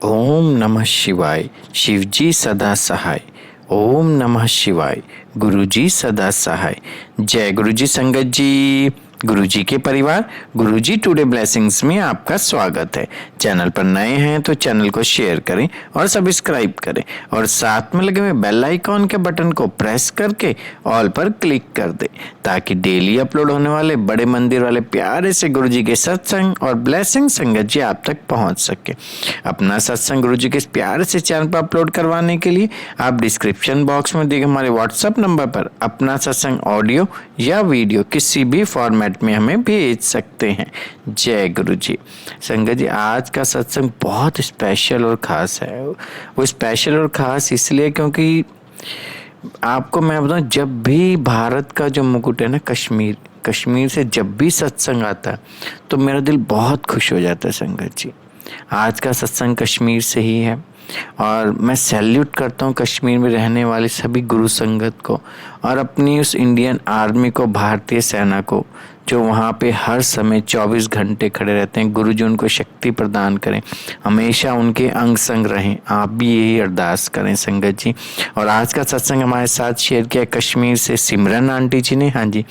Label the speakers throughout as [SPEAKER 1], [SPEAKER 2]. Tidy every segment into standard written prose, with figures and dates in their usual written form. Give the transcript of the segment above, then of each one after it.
[SPEAKER 1] ओम नमः शिवाय। शिवजी सदा सहाय। ओम नमः शिवाय। गुरुजी सदा सहाय। जय गुरुजी संगत जी। गुरुजी के परिवार, गुरुजी टुडे ब्लेसिंग्स में आपका स्वागत है। चैनल पर नए हैं तो चैनल को शेयर करें और सब्सक्राइब करें और साथ में लगे हुए बेल आइकॉन के बटन को प्रेस करके ऑल पर क्लिक कर दें ताकि डेली अपलोड होने वाले बड़े मंदिर वाले प्यारे से गुरुजी के सत्संग और ब्लेसिंग संगत जी आप तक पहुंच सके। अपना सत्संग गुरुजी के इस प्यारे से चैनल पर अपलोड करवाने के लिए आप डिस्क्रिप्शन बॉक्स में दिए हमारे व्हाट्सएप नंबर पर अपना सत्संग ऑडियो या वीडियो किसी भी फॉर्मेट में हमें भेज सकते हैं। जय गुरु जी। संगत जी, आज का सत्संग बहुत स्पेशल और खास है। वो स्पेशल और खास इसलिए क्योंकि आपको मैं बताऊं, जब भी भारत का जो मुकुट है ना, कश्मीर से जब भी सत्संग आता है तो मेरा दिल बहुत खुश हो जाता है। संगत जी, आज का सत्संग कश्मीर से ही है और मैं सैल्यूट करता हूँ कश्मीर में रहने वाले सभी गुरु संगत को और अपनी उस इंडियन आर्मी को, भारतीय सेना को, जो वहाँ पे हर समय 24 घंटे खड़े रहते हैं। गुरु जी उनको शक्ति प्रदान करें, हमेशा उनके अंग संग रहें। आप भी यही अरदास करें संगत जी। और आज का सत्संग हमारे साथ शेयर किया कश्मीर से सिमरन आंटी जी ने। हाँ जी,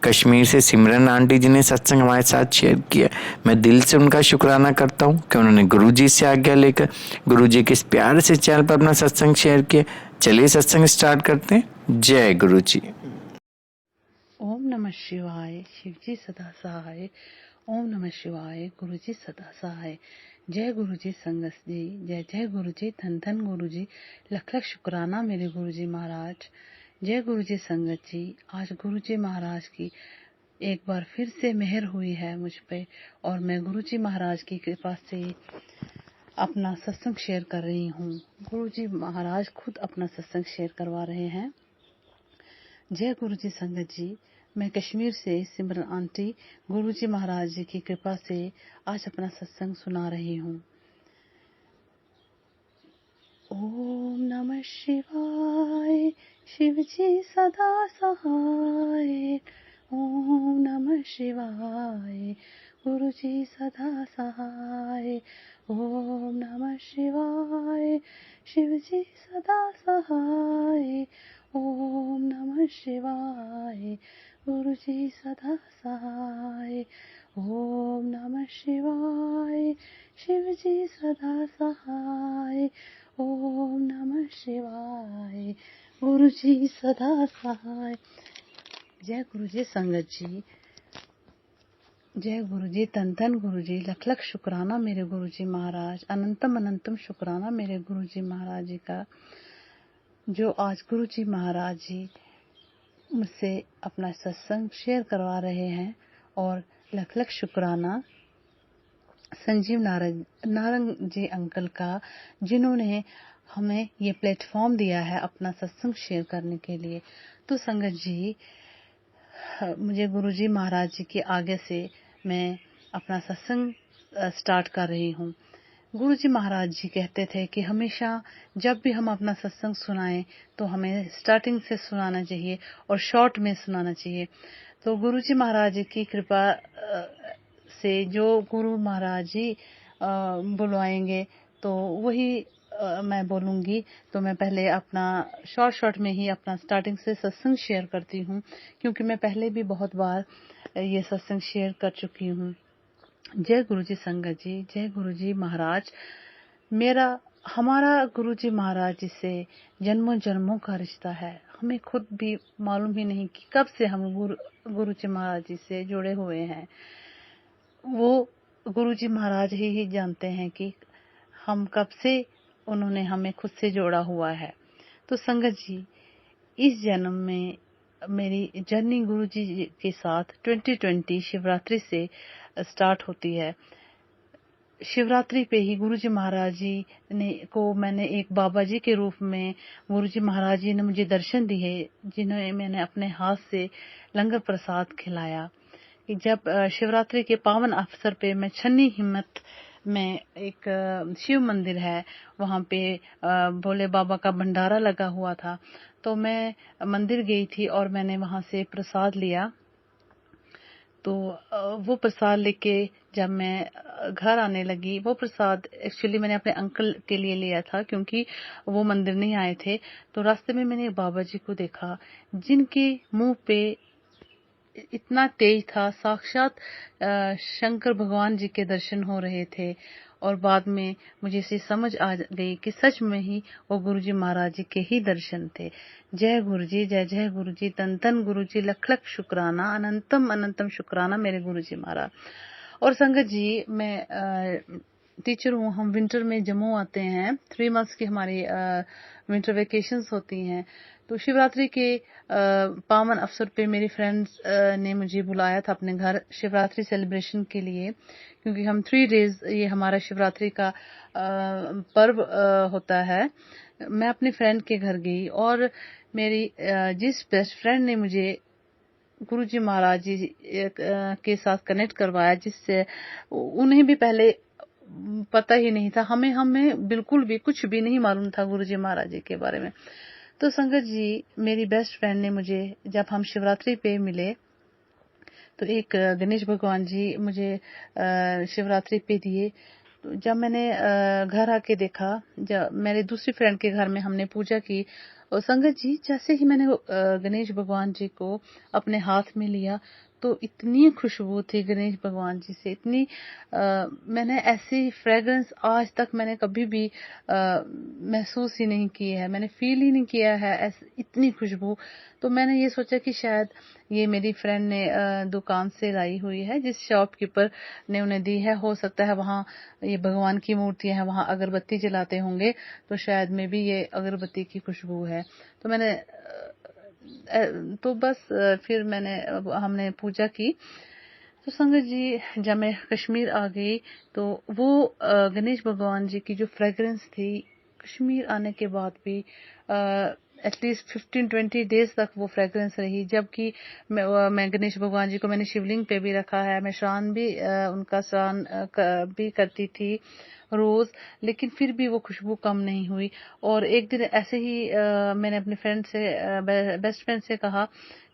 [SPEAKER 1] कश्मीर से सिमरन आंटी जी ने सत्संग हमारे साथ शेयर किया। मैं दिल से उनका शुक्राना करता हूँ कि उन्होंने गुरु जी से आज्ञा लेकर गुरु जी के इस प्यारे से चैनल पर अपना सत्संग शेयर किया। चलिए सत्संग स्टार्ट करते हैं। जय गुरु जी।
[SPEAKER 2] ओम नमः शिवाय। शिवजी सदा सहाय। ओम नमः शिवाय। गुरुजी सदा सहाय। जय गुरुजी संगत जी। जय जय गुरुजी। धन धन गुरुजी। लख लख शुक्राना मेरे गुरुजी महाराज। जय गुरुजी संगत जी। आज गुरुजी महाराज की एक बार फिर से मेहर हुई है मुझ पे और मैं गुरुजी महाराज की कृपा से अपना सत्संग शेयर कर रही हूँ। गुरुजी महाराज खुद अपना सत्संग शेयर करवा रहे हैं। जय गुरुजी संगत जी। मैं कश्मीर से सिमरन आंटी गुरुजी महाराज जी की कृपा से आज अपना सत्संग सुना रही हूँ। ओम नमः शिवाय। शिवजी सदा सहाय। ओम नमः शिवाय। गुरुजी सदा सहाय। ओम नमः शिवाय। शिवजी सदा सहाय। ओम नमः शिवाय। गुरुजी सदा सहाय। ओम नमः शिवाय। शिवजी सदा सहाय। ओम नमः शिवाय। गुरुजी सदा सहाय। जय गुरुजी संगत जी। जय गुरुजी। तन तन गुरुजी। लख लख शुक्राना मेरे गुरुजी महाराज। अनंतम अनंतम शुक्राना मेरे गुरुजी महाराज जी का, जो आज गुरुजी महाराज जी मुझसे अपना सत्संग शेयर करवा रहे हैं। और लख लख शुक्राना संजीव नारंग जी अंकल का, जिन्होंने हमें ये प्लेटफॉर्म दिया है अपना सत्संग शेयर करने के लिए। तो संगत जी, मुझे गुरुजी महाराज जी की आज्ञा से मैं अपना सत्संग स्टार्ट कर रही हूँ। गुरुजी महाराज जी कहते थे कि हमेशा जब भी हम अपना सत्संग सुनाएं तो हमें स्टार्टिंग से सुनाना चाहिए और शॉर्ट में सुनाना चाहिए। तो गुरुजी महाराज जी की कृपा से जो गुरु महाराज जी बुलवाएंगे तो वही मैं बोलूँगी। तो मैं पहले अपना शॉर्ट में ही अपना स्टार्टिंग से सत्संग शेयर करती हूँ, क्योंकि मैं पहले भी बहुत बार ये सत्संग शेयर कर चुकी हूँ। जय गुरुजी संगत जी। जय गुरुजी महाराज। हमारा गुरुजी महाराज जी से जन्मों जन्मों का रिश्ता है। हमें खुद भी मालूम ही नहीं कि कब से हम गुरुजी महाराज जी से जुड़े हुए हैं। वो गुरुजी महाराज ही जानते हैं कि हम कब से उन्होंने हमें खुद से जोड़ा हुआ है। तो संगत जी, इस जन्म में मेरी जर्नी गुरुजी के साथ 2020 शिवरात्रि से स्टार्ट होती है। शिवरात्रि पे ही गुरुजी महाराज जी मैंने एक बाबा जी के रूप में गुरुजी महाराज जी ने मुझे दर्शन दिए, जिन्हें मैंने अपने हाथ से लंगर प्रसाद खिलाया। जब शिवरात्रि के पावन अवसर पे मैं छन्नी हिम्मत में एक शिव मंदिर है, वहाँ पे भोले बाबा का भंडारा लगा हुआ था, तो मैं मंदिर गई थी और मैंने वहाँ से प्रसाद लिया। तो वो प्रसाद लेके जब मैं घर आने लगी, वो प्रसाद एक्चुअली मैंने अपने अंकल के लिए लिया था क्योंकि वो मंदिर नहीं आए थे। तो रास्ते में मैंने बाबा जी को देखा, जिनके मुंह पे इतना तेज था, साक्षात शंकर भगवान जी के दर्शन हो रहे थे। और बाद में मुझे इसे समझ आ गई कि सच में ही वो गुरुजी महाराज जी के ही दर्शन थे। जय गुरु जी, जय जय गुरु जी, तन तन गुरु जी, लख लख शुक्राना, अनंतम अनंतम शुक्राना मेरे गुरु जी महाराज। और संगत जी, मैं टीचर हूँ। हम विंटर में जम्मू आते हैं, 3 मंथ्स की हमारी विंटर वेकेशंस होती हैं। तो शिवरात्रि के पावन अवसर पे मेरी फ्रेंड्स ने मुझे बुलाया था अपने घर शिवरात्रि सेलिब्रेशन के लिए, क्योंकि हम 3 डेज ये हमारा शिवरात्रि का पर्व होता है। मैं अपने फ्रेंड के घर गई और मेरी जिस बेस्ट फ्रेंड ने मुझे गुरुजी महाराज जी के साथ कनेक्ट करवाया, जिससे उन्हें भी पहले पता ही नहीं था, हमें बिल्कुल भी कुछ भी नहीं मालूम था गुरुजी महाराज जी के बारे में। तो संगत जी, मेरी बेस्ट फ्रेंड ने मुझे, जब हम शिवरात्रि पे मिले, तो एक गणेश भगवान जी मुझे शिवरात्रि पे दिए। तो जब मैंने घर आके देखा, जब मेरे दूसरी फ्रेंड के घर में हमने पूजा की, और संगत जी जैसे ही मैंने गणेश भगवान जी को अपने हाथ में लिया, तो इतनी खुशबू थी गणेश भगवान जी से, इतनी मैंने ऐसी फ्रेग्रेंस आज तक मैंने कभी भी महसूस ही नहीं की है, मैंने फील ही नहीं किया है इतनी खुशबू। तो मैंने ये सोचा कि शायद ये मेरी फ्रेंड ने दुकान से लाई हुई है, जिस शॉपकीपर ने उन्हें दी है। हो सकता है वहाँ ये भगवान की मूर्तियां हैं, वहाँ अगरबत्ती जलाते होंगे, तो शायद में भी ये अगरबत्ती की खुशबू है। तो मैंने तो बस फिर हमने पूजा की। तो संगत जी, जब मैं कश्मीर आ गई, तो वो गणेश भगवान जी की जो फ्रेग्रेंस थी, कश्मीर आने के बाद भी एटलीस्ट 15-20 डेज तक वो फ्रेग्रेंस रही। जबकि मैं गणेश भगवान जी को मैंने शिवलिंग पे भी रखा है, मैं स्नान भी उनका स्नान भी करती थी रोज, लेकिन फिर भी वो खुशबू कम नहीं हुई। और एक दिन ऐसे ही मैंने अपने फ्रेंड से, बेस्ट फ्रेंड से कहा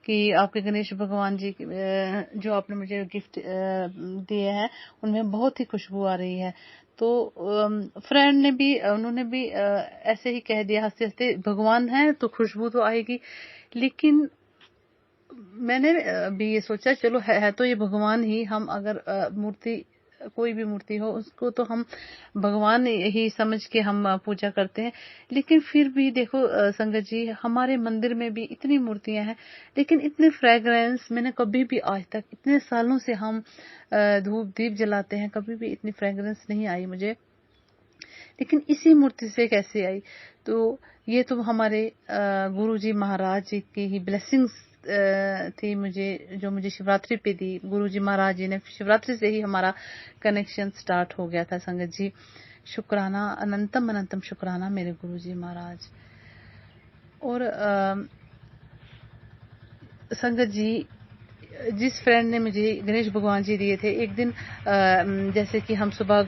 [SPEAKER 2] कि आपके गणेश भगवान जी जो आपने मुझे गिफ्ट दिए हैं, उनमें बहुत ही खुशबू आ रही है। तो फ्रेंड ने भी, उन्होंने भी ऐसे ही कह दिया हंसते हंसते, भगवान है तो खुशबू तो आएगी। लेकिन मैंने भी ये सोचा, चलो है तो ये भगवान ही, हम अगर मूर्ति, कोई भी मूर्ति हो, उसको तो हम भगवान ही समझ के हम पूजा करते हैं। लेकिन फिर भी देखो संगत जी, हमारे मंदिर में भी इतनी मूर्तियां हैं, लेकिन इतने फ्रेग्रेंस मैंने कभी भी आज तक, इतने सालों से हम धूप दीप जलाते हैं, कभी भी इतनी फ्रेग्रेंस नहीं आई मुझे। लेकिन इसी मूर्ति से कैसे आई? तो ये तो हमारे गुरुजी महाराज जी की ही ब्लेसिंग्स थी मुझे, जो मुझे शिवरात्रि पे दी। गुरुजी महाराज जी ने, शिवरात्रि से ही हमारा कनेक्शन स्टार्ट हो गया था संगत जी। शुक्राना, अनंतम अनंतम शुक्राना मेरे गुरुजी महाराज। और संगत जी, जिस फ्रेंड ने मुझे गणेश भगवान जी दिए थे, एक दिन जैसे कि हम सुबह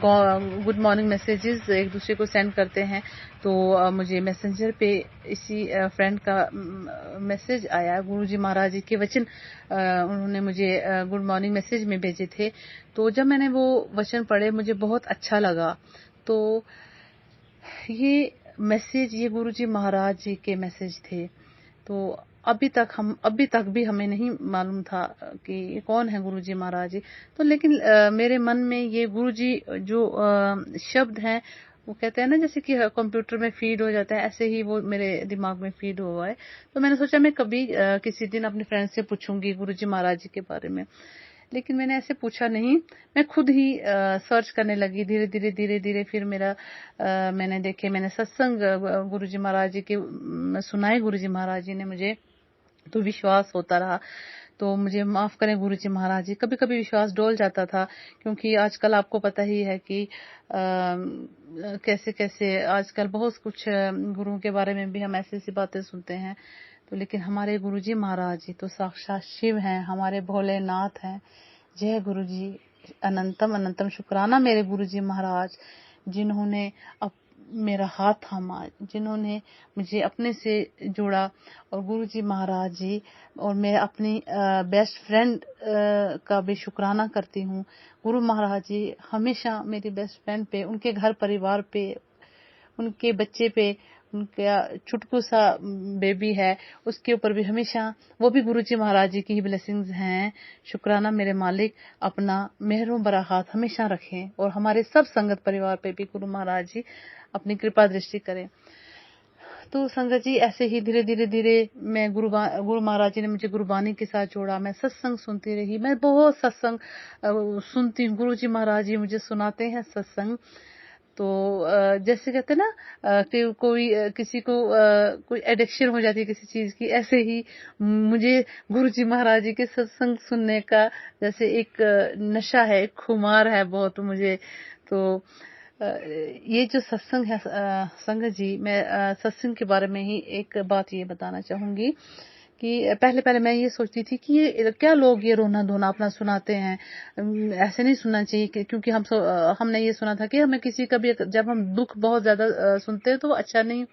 [SPEAKER 2] गुड मॉर्निंग मैसेजेस एक दूसरे को सेंड करते हैं, तो मुझे मैसेंजर पे इसी फ्रेंड का मैसेज आया। गुरुजी महाराज जी के वचन उन्होंने मुझे गुड मॉर्निंग मैसेज में भेजे थे। तो जब मैंने वो वचन पढ़े, मुझे बहुत अच्छा लगा। तो ये मैसेज, ये गुरुजी महाराज जी के मैसेज थे। तो अभी तक भी हमें नहीं मालूम था कि ये कौन है गुरुजी महाराज जी। तो लेकिन मेरे मन में ये गुरुजी जो शब्द हैं, वो कहते हैं ना, जैसे कि कंप्यूटर में फीड हो जाता है, ऐसे ही वो मेरे दिमाग में फीड हुआ है। तो मैंने सोचा मैं कभी किसी दिन अपने फ्रेंड से पूछूंगी गुरुजी महाराज जी के बारे में। लेकिन मैंने ऐसे पूछा नहीं, मैं खुद ही सर्च करने लगी। धीरे धीरे फिर मैंने देखे, मैंने सत्संग गुरुजी महाराज जी के सुनाए गुरुजी महाराज जी ने मुझे, तो विश्वास होता रहा। तो मुझे माफ करें गुरुजी महाराज जी, कभी कभी विश्वास डोल जाता था, क्योंकि आजकल आपको पता ही है कि कैसे कैसे आजकल बहुत कुछ गुरुओं के बारे में भी हम ऐसी ऐसी बातें सुनते हैं। तो लेकिन हमारे गुरुजी महाराज जी तो साक्षात शिव हैं, हमारे भोलेनाथ हैं। जय गुरुजी, अनंतम अनंतम शुक्राना मेरे गुरुजी महाराज, जिन्होंने मेरा हाथ थामा, जिन्होंने मुझे अपने से जोड़ा, और गुरुजी महाराज जी और मैं अपनी बेस्ट फ्रेंड का भी शुक्राना करती हूँ। गुरु महाराज जी हमेशा मेरी बेस्ट फ्रेंड पे, उनके घर परिवार पे, उनके बच्चे पे, उनका छुटकू सा बेबी है उसके ऊपर भी हमेशा, वो भी गुरुजी महाराज जी की ही ब्लेसिंग्स हैं। शुक्राना मेरे मालिक, अपना मेहरों भरा हाथ हमेशा रखें और हमारे सब संगत परिवार पे भी गुरु महाराज जी अपनी कृपा दृष्टि करें। तो संगत जी ऐसे ही धीरे धीरे धीरे मैं गुरु महाराज जी ने मुझे गुरुबानी के साथ जोड़ा। मैं सत्संग सुनती रही, मैं बहुत सत्संग सुनती हूँ। गुरु जी महाराज जी मुझे सुनाते हैं सत्संग। तो जैसे कहते हैं ना कि कोई किसी को कोई एडिक्शन हो जाती है किसी चीज की, ऐसे ही मुझे गुरु जी महाराज जी के सत्संग सुनने का जैसे एक नशा है, एक खुमार है बहुत मुझे। तो ये जो सत्संग है संगत जी, मैं सत्संग के बारे में ही एक बात ये बताना चाहूंगी कि पहले पहले मैं ये सोचती थी कि ये क्या लोग ये रोना धोना अपना सुनाते हैं, ऐसे नहीं सुनना चाहिए क्योंकि हमने ये सुना था कि हमें किसी का भी जब हम दुख बहुत ज्यादा सुनते हैं तो वो अच्छा नहीं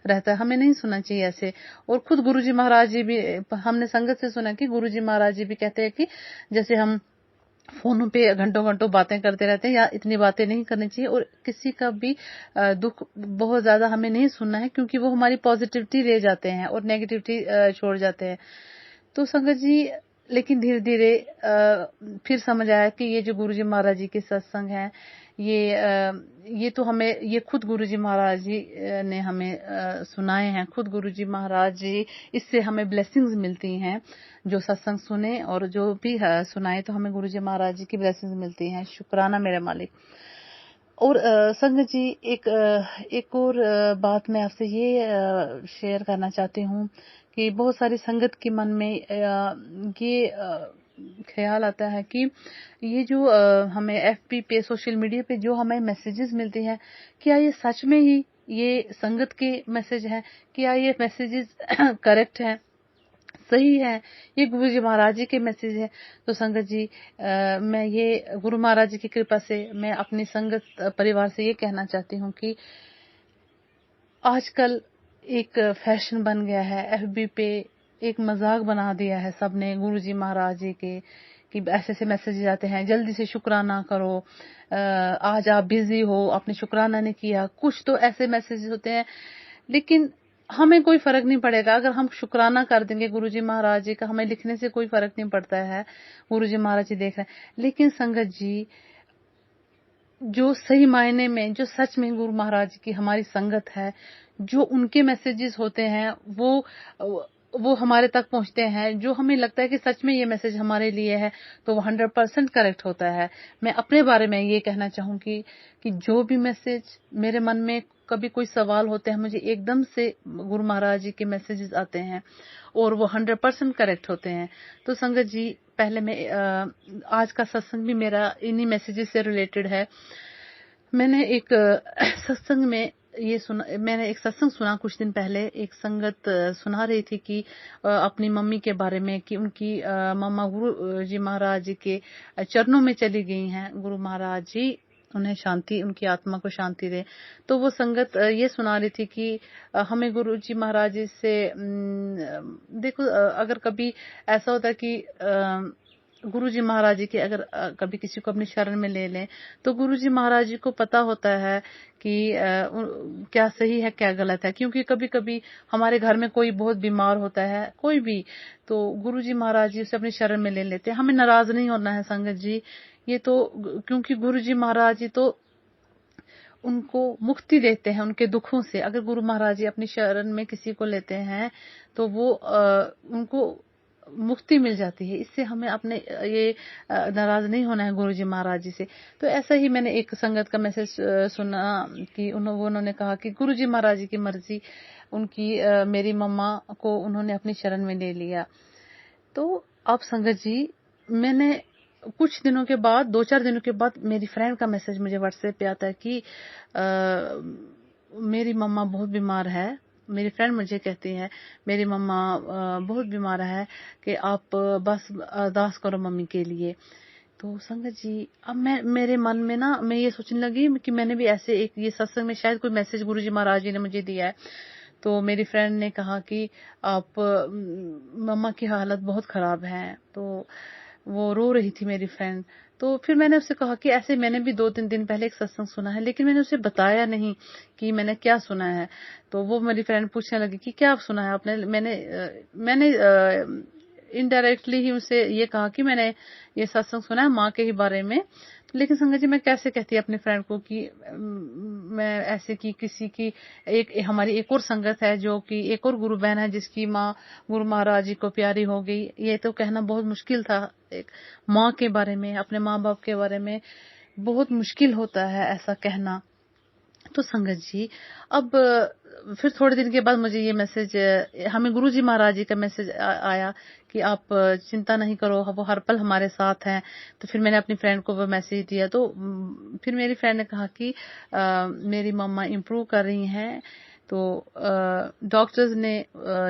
[SPEAKER 2] रहता है, हमें नहीं सुनना चाहिए ऐसे। और खुद गुरुजी महाराज जी भी, हमने संगत से सुना कि गुरुजी महाराज जी भी कहते हैं कि जैसे हम फोनों पे घंटों घंटों बातें करते रहते हैं, या इतनी बातें नहीं करनी चाहिए, और किसी का भी दुख बहुत ज्यादा हमें नहीं सुनना है क्योंकि वो हमारी पॉजिटिविटी ले जाते हैं और नेगेटिविटी छोड़ जाते हैं। तो संगत जी लेकिन धीरे धीरे फिर समझ आया कि ये जो गुरुजी महाराज जी के सत्संग हैं, ये तो हमें, ये खुद गुरुजी महाराज जी ने हमें सुनाए हैं। खुद गुरुजी महाराज जी, इससे हमें ब्लेसिंग्स मिलती हैं। जो सत्संग सुने और जो भी सुनाए तो हमें गुरुजी महाराज जी की ब्लेसिंग्स मिलती हैं। शुक्राना मेरे मालिक। और संगत जी एक और बात मैं आपसे ये शेयर करना चाहती हूँ कि बहुत सारी संगत के मन में ये ख्याल आता है कि ये जो हमें एफबी पे, सोशल मीडिया पे जो हमें मैसेजेस मिलते हैं, क्या ये सच में ही ये संगत के मैसेज हैं? क्या ये मैसेजेस करेक्ट हैं, सही है, ये गुरु जी महाराज जी के मैसेज है? तो संगत जी मैं ये गुरु महाराज जी की कृपा से मैं अपनी संगत परिवार से ये कहना चाहती हूँ कि आजकल एक फैशन बन गया है, एफबी पे एक मजाक बना दिया है सबने गुरुजी महाराज जी के, कि ऐसे ऐसे मैसेज आते हैं, जल्दी से शुक्राना करो, आज आप बिजी हो, आपने शुक्राना नहीं किया, कुछ तो ऐसे मैसेज होते हैं। लेकिन हमें कोई फर्क नहीं पड़ेगा अगर हम शुक्राना कर देंगे गुरुजी महाराज जी का, हमें लिखने से कोई फर्क नहीं पड़ता है, गुरुजी महाराज जी देख रहे हैं। लेकिन संगत जी जो सही मायने में, जो सच में गुरु महाराज की हमारी संगत है, जो उनके मैसेजेस होते हैं वो हमारे तक पहुंचते हैं, जो हमें लगता है कि सच में ये मैसेज हमारे लिए है, तो वो 100% करेक्ट होता है। मैं अपने बारे में ये कहना चाहूंगी कि जो भी मैसेज मेरे मन में कभी कोई सवाल होते हैं, मुझे एकदम से गुरु महाराज जी के मैसेजेस आते हैं और वो 100% करेक्ट होते हैं। तो संगत जी पहले मैं आज का सत्संग भी मेरा इन्हीं मैसेजेस से रिलेटेड है। मैंने एक सत्संग में ये सुना, मैंने एक सत्संग सुना कुछ दिन पहले। एक संगत सुना रही थी कि अपनी मम्मी के बारे में कि उनकी मम्मा गुरु जी महाराज जी के चरणों में चली गई हैं। गुरु महाराज जी उन्हें शांति, उनकी आत्मा को शांति दे। तो वो संगत ये सुना रही थी कि हमें गुरु जी महाराज जी से देखो अगर कभी ऐसा होता है कि गुरु जी महाराज जी के अगर कभी किसी को अपनी शरण में ले लें तो गुरु जी महाराज जी को पता होता है कि क्या सही है क्या गलत है, क्योंकि कभी कभी हमारे घर में कोई बहुत बीमार होता है, कोई भी, तो गुरु जी महाराज जी उसे अपनी शरण में ले लेते हैं। हमें नाराज नहीं होना है संगत जी, ये तो क्योंकि गुरु जी महाराज जी तो उनको मुक्ति देते हैं उनके दुखों से। अगर गुरु महाराज जी अपनी शरण में किसी को लेते हैं तो वो उनको मुक्ति मिल जाती है। इससे हमें अपने ये नाराज नहीं होना है गुरु जी महाराज जी से। तो ऐसा ही मैंने एक संगत का मैसेज सुना कि उन्होंने कहा कि गुरु जी महाराज जी की मर्जी, उनकी मेरी मम्मा को उन्होंने अपनी शरण में ले लिया। तो अब संगत जी मैंने कुछ दिनों के बाद, 2-4 दिनों के बाद मेरी फ्रेंड का मैसेज मुझे व्हाट्सएप पे आता है कि मेरी मम्मा बहुत बीमार है। मेरी फ्रेंड मुझे कहती है मेरी मम्मा बहुत बीमार है कि आप बस अरदास करो मम्मी के लिए। तो संगत जी, अब मेरे मन में ना मैं ये सोचने लगी कि मैंने भी ऐसे एक ये सत्संग में शायद कोई मैसेज गुरुजी महाराज जी ने मुझे दिया है। तो मेरी फ्रेंड ने कहा कि आप मम्मा की हालत बहुत खराब है। तो वो रो रही थी मेरी फ्रेंड। तो फिर मैंने उससे कहा कि ऐसे मैंने भी 2-3 दिन पहले एक सत्संग सुना है, लेकिन मैंने उसे बताया नहीं कि मैंने क्या सुना है। तो वो मेरी फ्रेंड पूछने लगी कि क्या सुना है आपने? मैंने इनडायरेक्टली ही उसे ये कहा कि मैंने ये सत्संग सुना है माँ के ही बारे में। लेकिन संगत जी, मैं कैसे कहती अपनी फ्रेंड को कि मैं ऐसे की किसी की एक हमारी एक और संगत है जो कि एक और गुरु बहन है जिसकी माँ गुरु महाराज जी को प्यारी हो गई। ये तो कहना बहुत मुश्किल था। एक माँ के बारे में, अपने माँ बाप के बारे में बहुत मुश्किल होता है ऐसा कहना। तो संगत जी, अब फिर थोड़े दिन के बाद मुझे ये मैसेज, हमें गुरुजी महाराज जी का मैसेज आया कि आप चिंता नहीं करो, वो हर पल हमारे साथ हैं। तो फिर मैंने अपनी फ्रेंड को वो मैसेज दिया। तो फिर मेरी फ्रेंड ने कहा कि मेरी मम्मा इम्प्रूव कर रही हैं। तो डॉक्टर्स ने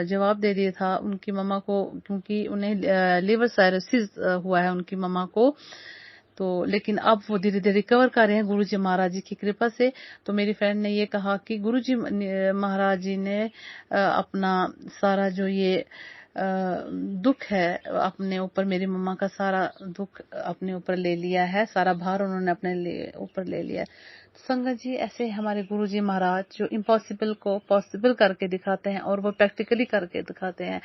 [SPEAKER 2] जवाब दे दिया था उनकी मम्मा को, क्योंकि उन्हें लिवर साइरोसिस हुआ है उनकी मम्मा को। तो लेकिन अब वो धीरे-धीरे रिकवर कर रहे हैं गुरुजी महाराज जी की कृपा से। तो मेरी फ्रेंड ने ये कहा कि गुरुजी महाराज जी ने अपना सारा जो ये दुख है अपने ऊपर, मेरी मम्मा का सारा दुख अपने ऊपर ले लिया है, सारा भार उन्होंने अपने ऊपर ले लिया है। तो संगत जी, ऐसे हमारे गुरुजी महाराज जो इम्पॉसिबल को पॉसिबल करके दिखाते हैं और वो प्रैक्टिकली करके दिखाते हैं।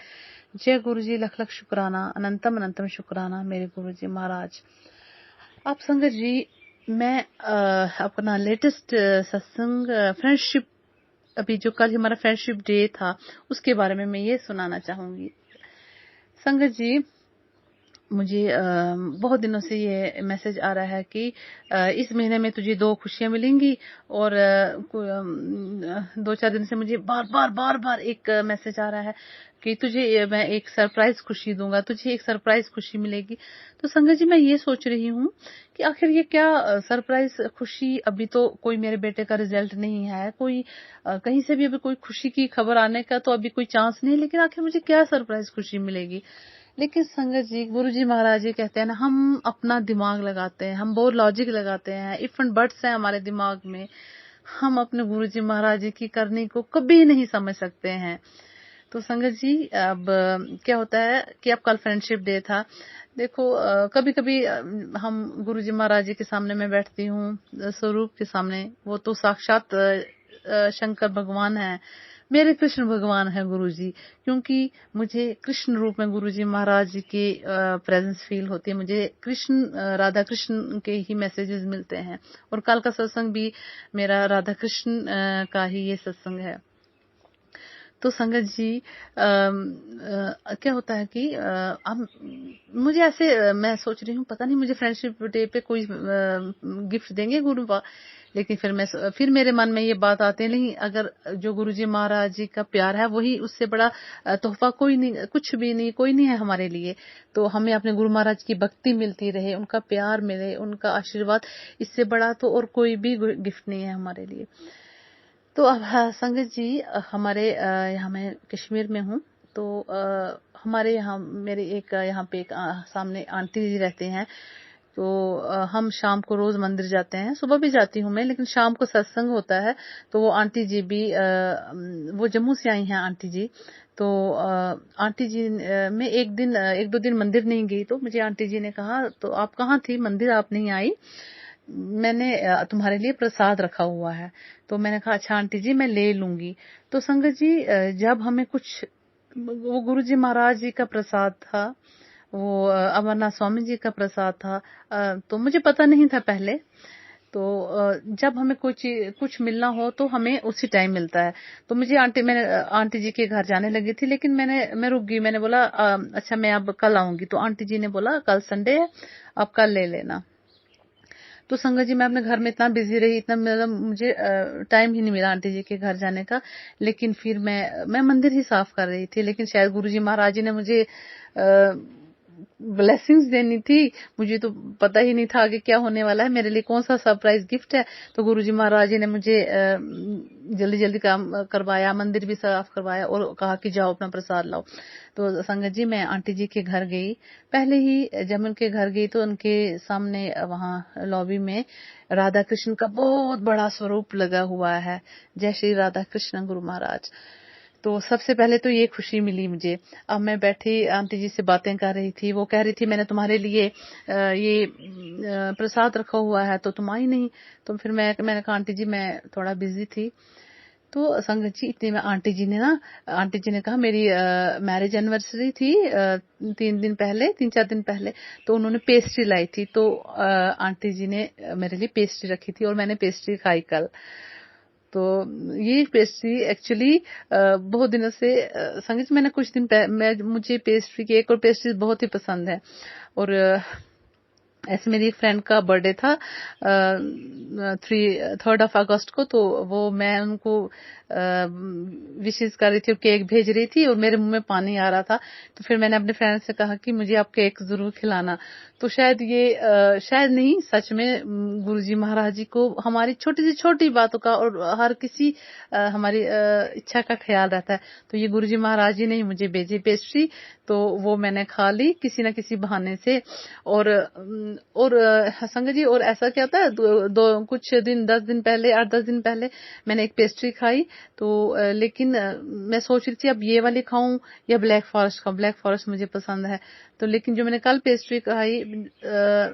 [SPEAKER 2] जय गुरुजी, लख लख शुक्राना, अनंतम अनंतम शुक्राना मेरे गुरुजी महाराज। आप संगत जी, मैं अपना लेटेस्ट सत्संग फ्रेंडशिप, अभी जो कल हमारा फ्रेंडशिप डे था उसके बारे में मैं ये सुनाना चाहूंगी। संगत जी, मुझे बहुत दिनों से ये मैसेज आ रहा है कि इस महीने में तुझे 2 खुशियां मिलेंगी। और 2-4 दिन से मुझे बार-बार एक मैसेज आ रहा है कि तुझे मैं एक सरप्राइज खुशी दूंगा, तुझे एक सरप्राइज खुशी मिलेगी। तो संगत जी, मैं ये सोच रही हूँ कि आखिर ये क्या सरप्राइज खुशी, अभी तो कोई मेरे बेटे का रिजल्ट नहीं है, कोई कहीं से भी अभी कोई खुशी की खबर आने का तो अभी कोई चांस नहीं, लेकिन आखिर मुझे क्या सरप्राइज खुशी मिलेगी। लेकिन संगत जी, गुरुजी महाराज जी कहते हैं ना, हम अपना दिमाग लगाते हैं, हम बहुत लॉजिक लगाते हैं, इफ एंड बट्स हैं हमारे दिमाग में। हम अपने गुरुजी महाराज जी की करनी को कभी नहीं समझ सकते हैं। तो संगत जी, अब क्या होता है कि अब कल फ्रेंडशिप डे था। देखो, कभी-कभी हम गुरुजी महाराज जी के सामने मैं बैठती हूँ, स्वरूप के सामने, वो तो साक्षात शंकर भगवान है, मेरे कृष्ण भगवान है गुरुजी। क्योंकि मुझे कृष्ण रूप में गुरुजी महाराज जी की प्रेजेंस फील होती है। मुझे कृष्ण, राधा कृष्ण के ही मैसेजेस मिलते हैं। और कल का सत्संग भी मेरा राधा कृष्ण का ही ये सत्संग है। तो संगत जी, क्या होता है कि अब मुझे ऐसे मैं सोच रही हूँ, पता नहीं मुझे फ्रेंडशिप डे पे कोई गिफ्ट देंगे गुरु। लेकिन फिर मेरे मन में ये बात आती है, नहीं, अगर जो गुरुजी महाराज जी का प्यार है वही उससे बड़ा तोहफा कोई नहीं, कुछ भी नहीं, कोई नहीं है हमारे लिए। तो हमें अपने गुरु महाराज की भक्ति मिलती रहे, उनका प्यार मिले, उनका आशीर्वाद, इससे बड़ा तो और कोई भी गिफ्ट नहीं है हमारे लिए। तो अब संगत जी, हमारे यहाँ मैं कश्मीर में हूँ। तो हमारे यहाँ मेरे एक यहाँ पे एक सामने आंटी जी रहते हैं। तो हम शाम को रोज मंदिर जाते हैं, सुबह भी जाती हूँ मैं, लेकिन शाम को सत्संग होता है। तो वो आंटी जी भी वो जम्मू से आई हैं आंटी जी। तो आंटी जी, मैं एक दो दिन मंदिर नहीं गई, तो मुझे आंटी जी ने कहा, तो आप कहाँ थी, मंदिर आप नहीं आई, मैंने तुम्हारे लिए प्रसाद रखा हुआ है। तो मैंने कहा अच्छा आंटी जी, मैं ले लूंगी। तो संगत जी, जब हमें कुछ, वो गुरुजी महाराज जी का प्रसाद था, वो अमरनाथ स्वामी जी का प्रसाद था। तो मुझे पता नहीं था पहले। तो जब हमें कुछ मिलना हो तो हमें उसी टाइम मिलता है। तो मैंने आंटी जी के घर जाने लगी थी, लेकिन मैं रुक गई। मैंने बोला अच्छा मैं अब कल आऊंगी। तो आंटी जी ने बोला कल संडे है, आप कल ले लेना। तो संगत जी, मैं अपने घर में इतना बिजी रही, इतना मतलब मुझे टाइम ही नहीं मिला आंटी जी के घर जाने का। लेकिन फिर मैं मंदिर ही साफ कर रही थी, लेकिन शायद गुरुजी महाराज जी ने मुझे ब्लेसिंग्स देनी थी। मुझे तो पता ही नहीं था आगे क्या होने वाला है, मेरे लिए कौन सा सरप्राइज गिफ्ट है। तो गुरुजी महाराज जी ने मुझे जल्दी जल्दी काम करवाया, मंदिर भी साफ करवाया और कहा कि जाओ अपना प्रसाद लाओ। तो संगत जी मैं आंटी जी के घर गई। पहले ही जब मैं उनके घर गई तो उनके सामने वहाँ लॉबी में राधा कृष्ण का बहुत बड़ा स्वरूप लगा हुआ है। जय श्री राधा कृष्ण गुरु महाराज। तो सबसे पहले तो ये खुशी मिली मुझे। अब मैं बैठी आंटी जी से बातें कर रही थी, वो कह रही थी मैंने तुम्हारे लिए ये प्रसाद रखा हुआ है तो तुम आई नहीं। तो फिर मैंने कहा आंटी जी मैं थोड़ा बिजी थी। तो संगत जी इतने में आंटी जी ने कहा मेरी मैरिज एनिवर्सरी थी 3-4 दिन पहले, तो उन्होंने पेस्ट्री लाई थी। तो आंटी जी ने मेरे लिए पेस्ट्री रखी थी और मैंने पेस्ट्री खाई कल। तो ये पेस्ट्री एक्चुअली बहुत दिनों से संगीत मैंने कुछ दिन मुझे पेस्ट्री केक और पेस्ट्री बहुत ही पसंद है। और ऐसे मेरी एक फ्रेंड का बर्थडे था 3rd of अगस्त को, तो वो मैं उनको विशेष कर रही थी और केक भेज रही थी और मेरे मुंह में पानी आ रहा था। तो फिर मैंने अपने फ्रेंड से कहा कि मुझे आप केक जरूर खिलाना। तो शायद ये शायद नहीं सच में गुरुजी महाराज जी को हमारी छोटी सी छोटी बातों का और हर किसी हमारी इच्छा का ख्याल रहता है। तो ये गुरुजी महाराज जी ने ही मुझे भेजी पेस्ट्री, तो वो मैंने खा ली किसी न किसी बहाने से। और संगत जी और ऐसा क्या होता है कुछ दिन 8-10 दिन पहले मैंने एक पेस्ट्री खाई। तो लेकिन मैं सोच रही थी अब ये वाली खाऊं या ब्लैक फॉरेस्ट खाऊं। ब्लैक फॉरेस्ट मुझे पसंद है। तो लेकिन जो मैंने कल पेस्ट्री खाई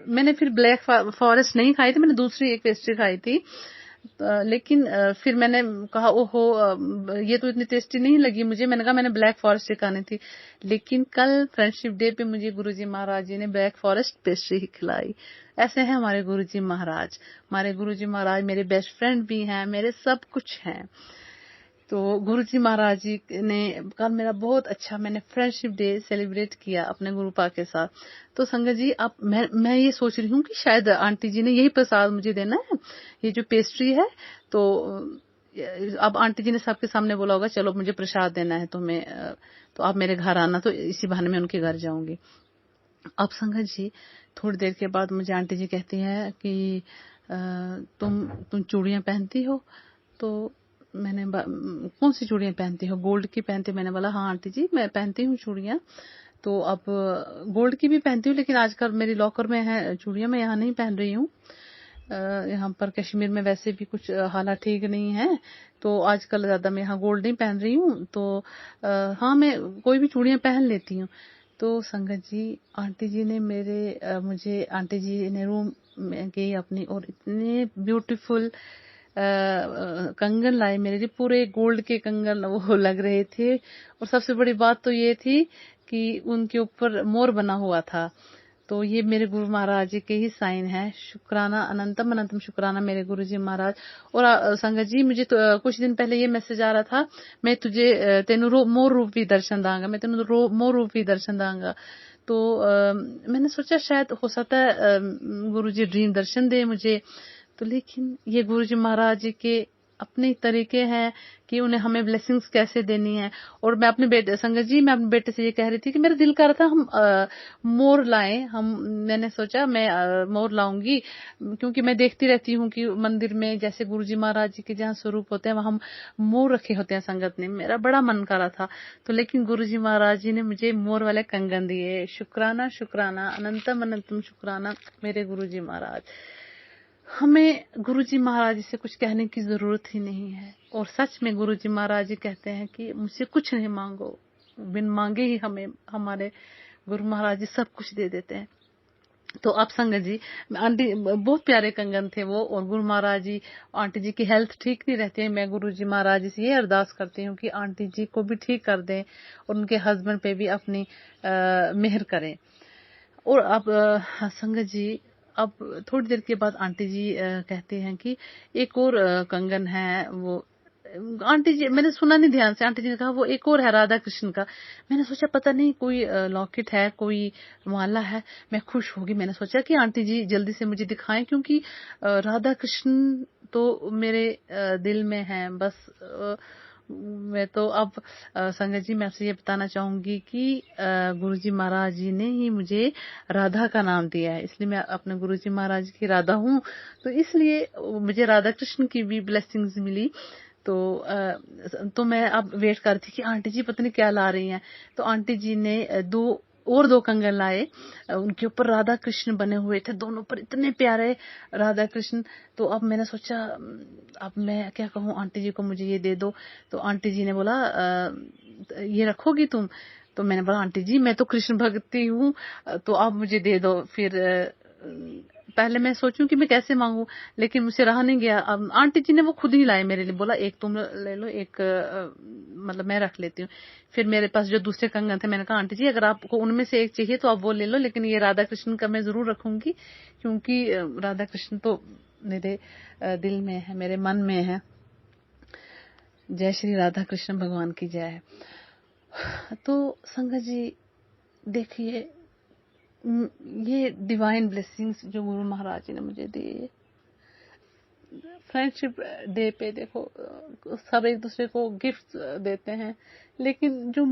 [SPEAKER 2] मैंने फिर ब्लैक फॉरेस्ट नहीं खाई थी, मैंने दूसरी एक पेस्ट्री खाई थी। लेकिन फिर मैंने कहा ओहो ये तो इतनी टेस्टी नहीं लगी मुझे। मैंने कहा मैंने ब्लैक फॉरेस्ट ही खानी थी। लेकिन कल फ्रेंडशिप डे पे मुझे गुरुजी महाराज जी ने ब्लैक फॉरेस्ट पेस्ट्री ही खिलाई। ऐसे हैं हमारे गुरुजी महाराज। हमारे गुरुजी महाराज मेरे बेस्ट फ्रेंड भी हैं, मेरे सब कुछ हैं। तो गुरुजी महाराज जी ने कल मेरा बहुत अच्छा मैंने फ्रेंडशिप डे सेलिब्रेट किया अपने गुरुपा के साथ। तो संगत जी अब मैं ये सोच रही हूँ कि शायद आंटी जी ने यही प्रसाद मुझे देना है, ये जो पेस्ट्री है। तो अब आंटी जी ने सबके सामने बोला होगा चलो मुझे प्रसाद देना है तुम्हें, तो आप मेरे घर आना। तो इसी बहाने मैं उनके घर जाऊंगी। अब संगत जी थोड़ी देर के बाद मुझे आंटी जी कहती हैं कि तुम चूड़ियां पहनती हो। तो मैंने कौन सी चूड़ियां पहनती हो? गोल्ड की पहनती? मैंने बोला हाँ आंटी जी मैं पहनती हूँ चूड़ियां। तो अब गोल्ड की भी पहनती हूँ लेकिन आजकल मेरी लॉकर में है चूड़ियां, मैं यहाँ नहीं पहन रही हूँ। यहाँ पर कश्मीर में वैसे भी कुछ हालात ठीक नहीं है, तो आजकल ज्यादा मैं यहाँ गोल्ड नहीं पहन रही हूँ। तो हाँ मैं कोई भी चूड़ियां पहन लेती हूँ। तो संगत जी आंटी जी ने मुझे आंटी जी ने रूम में गई अपनी और इतने ब्यूटीफुल कंगन लाए मेरे लिए, पूरे गोल्ड के कंगन वो लग रहे थे। और सबसे बड़ी बात तो ये थी कि उनके ऊपर मोर बना हुआ था। तो ये मेरे गुरु महाराज जी के ही साइन है। शुक्राना अनंतम अनंतम शुक्राना मेरे गुरु जी महाराज। और संगत जी मुझे तो कुछ दिन पहले ये मैसेज आ रहा था मैं तुझे तेनू मोर रूप भी दर्शन दांगा, मैं तेनू मोर रूप भी दर्शन दांगा। तो मैंने सोचा शायद हो सकता है गुरु जी ड्रीम दर्शन दे मुझे। तो लेकिन ये गुरुजी महाराज जी के अपने तरीके हैं कि उन्हें हमें ब्लेसिंग्स कैसे देनी है। और मैं अपने बेटे संगत जी मैं अपने बेटे से ये कह रही थी कि मेरा दिल कर रहा था हम मोर लाएं। मैंने सोचा मैं मोर लाऊंगी क्योंकि मैं देखती रहती हूँ कि मंदिर में जैसे गुरुजी महाराज जी के जहाँ स्वरूप होते हैं वहाँ मोर रखे होते हैं। संगत ने मेरा बड़ा मन कर रहा था। तो लेकिन गुरुजी महाराज जी ने मुझे मोर वाले कंगन दिए। शुक्राना शुक्राना अनंतम अनंतम शुक्राना मेरे गुरुजी महाराज। हमें गुरुजी महाराज जी से कुछ कहने की जरूरत ही नहीं है। और सच में गुरुजी महाराज जी कहते हैं कि मुझसे कुछ नहीं मांगो, बिन मांगे ही हमें हमारे गुरु महाराज जी सब कुछ दे देते हैं। तो अब संगत जी आंटी बहुत प्यारे कंगन थे वो। और गुरु महाराज जी आंटी जी की हेल्थ ठीक नहीं रहती है। मैं गुरु जी महाराज जी से ये अरदास करती हूँ कि आंटी जी को भी ठीक कर दें और उनके हस्बैंड पे भी अपनी मेहर करें। और अब संगत जी अब थोड़ी देर के बाद आंटी जी कहते हैं कि एक और कंगन है वो। आंटी जी मैंने सुना नहीं ध्यान से, आंटी जी ने कहा वो एक और है राधा कृष्ण का। मैंने सोचा पता नहीं कोई लॉकेट है, कोई माला है। मैं खुश होगी, मैंने सोचा कि आंटी जी जल्दी से मुझे दिखाएं क्योंकि राधा कृष्ण तो मेरे दिल में है बस। मैं तो अब संगत जी मैं आपसे ये बताना चाहूंगी कि गुरुजी महाराज जी ने ही मुझे राधा का नाम दिया है, इसलिए मैं अपने गुरुजी महाराज की राधा हूँ। तो इसलिए मुझे राधा कृष्ण की भी ब्लेसिंग्स मिली। तो मैं अब वेट कर रही थी कि आंटी जी पता नहीं क्या ला रही हैं। तो आंटी जी ने दो कंगन लाए, उनके ऊपर राधा कृष्ण बने हुए थे, दोनों पर इतने प्यारे राधा कृष्ण। तो अब मैंने सोचा अब मैं क्या कहूँ आंटी जी को, मुझे ये दे दो। तो आंटी जी ने बोला ये रखोगी तुम? तो मैंने बोला आंटी जी मैं तो कृष्ण भक्ति हूँ, तो आप मुझे दे दो। फिर पहले मैं सोचूं कि मैं कैसे मांगू, लेकिन मुझसे रहा नहीं गया। अब आंटी जी ने वो खुद ही लाए मेरे लिए, बोला एक तुम ले लो, एक मतलब मैं रख लेती हूँ। फिर मेरे पास जो दूसरे कंगन थे, मैंने कहा आंटी जी अगर आपको उनमें से एक चाहिए तो आप वो ले लो, लेकिन ये राधा कृष्ण का मैं जरूर रखूंगी, क्योंकि राधा कृष्ण तो मेरे दिल में है, मेरे मन में है। जय श्री राधा कृष्ण भगवान की जय। तो संगत जी देखिए, ये डिवाइन ब्लेसिंग्स जो गुरु महाराज जी ने मुझे दी, फ्रेंडशिप डे पे देखो सब एक दूसरे को गिफ्ट देते हैं, लेकिन जो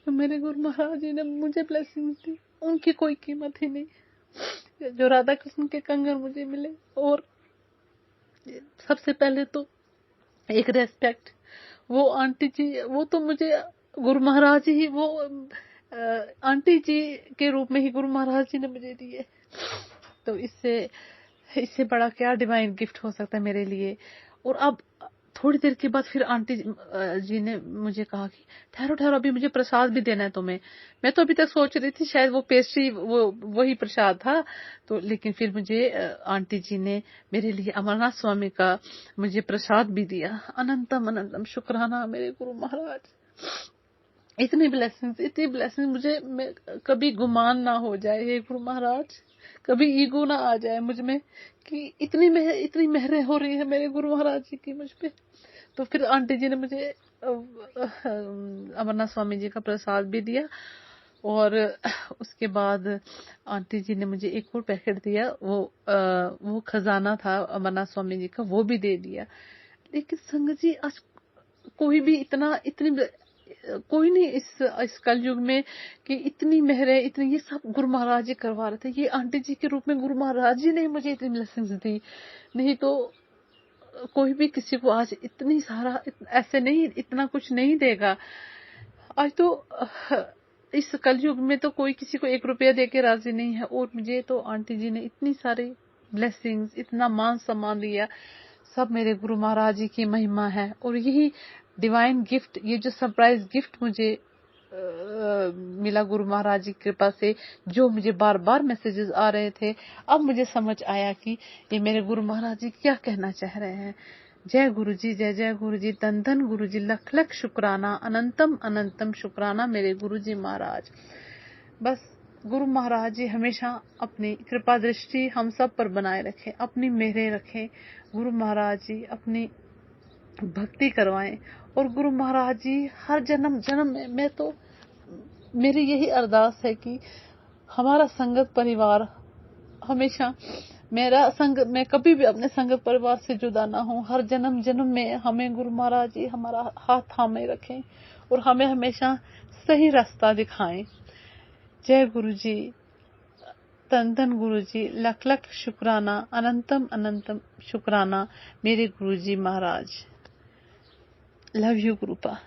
[SPEAKER 2] मेरे गुरु महाराज जी ने मुझे ब्लेसिंग्स दी, उनकी कोई कीमत ही नहीं। जो राधा कृष्ण के कंगन मुझे मिले, और सबसे पहले तो एक रेस्पेक्ट, वो आंटी जी, वो तो मुझे गुरु महाराज ही, वो आंटी जी के रूप में ही गुरु महाराज जी ने मुझे दिए। तो इससे बड़ा क्या डिवाइन गिफ्ट हो सकता है मेरे लिए। और अब थोड़ी देर के बाद फिर आंटी जी ने मुझे कहा कि ठहरो ठहरो, अभी मुझे प्रसाद भी देना है तुम्हें। मैं तो अभी तक सोच रही थी शायद वो पेस्ट्री वही प्रसाद था। तो लेकिन फिर मुझे आंटी जी ने मेरे लिए अमरनाथ स्वामी का मुझे प्रसाद भी दिया। अनंतम अनंतम शुक्राना मेरे गुरु महाराज। इतनी ब्लेसिंग्स मुझे कभी गुमान ना हो जाए हे गुरु महाराज, कभी ईगो ना आ जाए मुझ में कि इतनी मेहरें हो रही है मेरे गुरु महाराज जी की मुझ पे। तो फिर आंटी जी ने मुझे अमरनाथ स्वामी जी का प्रसाद भी दिया, और उसके बाद आंटी जी ने मुझे एक और पैकेट दिया, वो खजाना था अमरनाथ स्वामी जी का, वो भी दे दिया। लेकिन संगत जी आज कोई नहीं इस कलयुग में कि इतनी मेहरें, इतनी ये सब गुरु महाराज जी करवा रहे थे। ये आंटी जी के रूप में गुरु महाराज जी ने मुझे इतनी ब्लेसिंग्स दी, नहीं तो कोई भी किसी को आज ऐसे नहीं, इतना कुछ नहीं देगा। आज तो इस कलयुग में तो कोई किसी को 1 रुपया दे के राजी नहीं है, और मुझे तो आंटी जी ने इतनी सारी ब्लेसिंग्स, इतना मान सम्मान दिया। सब मेरे गुरु महाराज जी की महिमा है। और यही डिवाइन गिफ्ट, ये जो सरप्राइज गिफ्ट मुझे मिला गुरु महाराज जी की कृपा से, जो मुझे बार बार मैसेजेस आ रहे थे, अब मुझे समझ आया कि ये मेरे गुरु महाराज जी क्या कहना चाह रहे हैं। जय गुरु जी, जय जय गुरु जी, धन धन गुरु जी, लख लख शुक्राना, अनंतम अनंतम शुक्राना मेरे गुरु जी महाराज। बस गुरु महाराज जी हमेशा अपनी कृपा दृष्टि हम सब पर बनाए रखें, अपनी मेहरें रखें। गुरु महाराज जी अपनी भक्ति करवाएं, और गुरु महाराज जी हर जन्म में, मैं तो मेरी यही अरदास है कि हमारा संगत परिवार हमेशा, मैं कभी भी अपने संगत परिवार से जुदा ना हूँ। हर जन्म में हमें गुरु महाराज जी हमारा हाथ थामे रखें, और हमें हमेशा सही रास्ता दिखाएं। जय गुरु जी, धन धन गुरु जी, लख लख शुक्राना, अनंतम अनंतम शुक्राना मेरे गुरु जी महाराज। Love you गुरुपा।